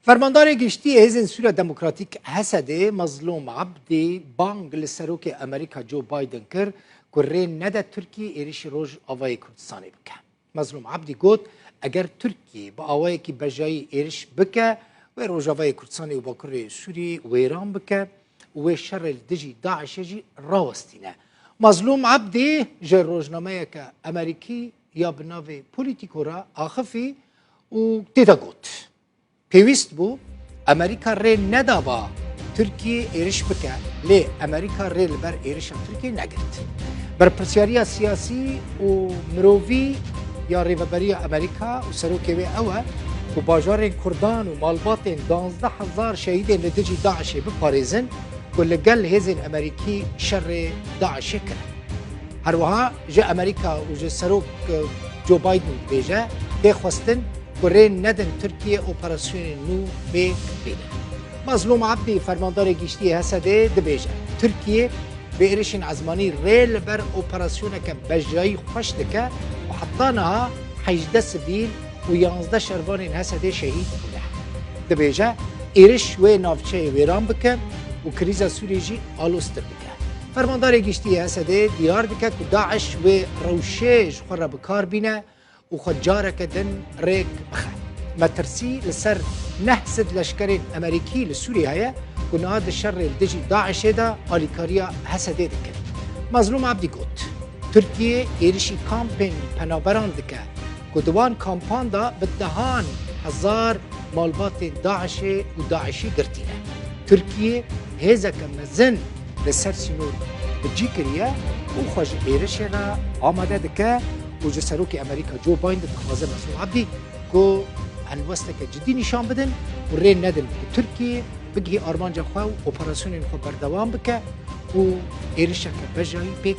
فرماندار گشتی هزین سوریا دموکراتیک حسده مظلوم عبدی بانگ لسروک امریکا جو بایدن کر که نده ترکیه ایریش روز آوای کردستانی بکه. مظلوم عبدی گفت اگر ترکیه با آوایی که بجایی ایریش بکه و روز آوای کردستانی و با کره سوری ویران بکه و شر الدجی داعش جی راوستینه. مظلوم عبدی جه روزنامه که امریکی یا بناوی پولیتیکو را آخفی و دیده گفت. پیوست بو امریکا ری ندابا ترکیه ایرش بکه لی امریکا ری لبر ایرش ترکیه نگرد بر پرسیاری سیاسی و مروی یا ریوبری امریکا و سروکه اوه و باجار کردان و مالبات 12,000 شهید لدجی داعش بپاريزن و لگل هزین امریکی شر داعش کرد هر وها جا امریکا و جا سروک جو بایدن بیجه ده خواستن کره ندن ترکیه اپراسیون نو به بینه. مظلوم عبدی فرماندار گشتی حسده دبیجه. ترکیه به ایرشین عزمانی ریل بر اپراسیون که بجایی خوش دکه و حتی نها 18 سبیل و 11 شروان حسده شهید کنه. دبیجه ایرش و نافچه ویران بکه و کریزا سوری جی آلوستر بکه. فرماندار گشتی حسده دیار دکه که داعش و روشش خور بکار بینه و خود جاره کدن ریک بخه. مترسی لسر نهزد لشکرین امریکی لسوریه هیا که نهاد شر الدجی داعش دا آلیکاریا حسده دکن. مظلوم عبدی گوت ترکیه ایرشی کامپین پنابران دکه که دوان کامپان دا بدهان 1000 مالبات داعش و داعشی گرتینه. ترکیه هزا که مزن لسر سینور بجی کریه و خوش ایرش را آمده دکه و جسروک امریکا جو بایدن خوازه مظلوم عبدی که هنوسته که جدی نشان بدن و ری ندن که ترکیه بگی آرمانجا خواه و اپراسیون خود بردوام بکه و ایرشه که بجایی پیک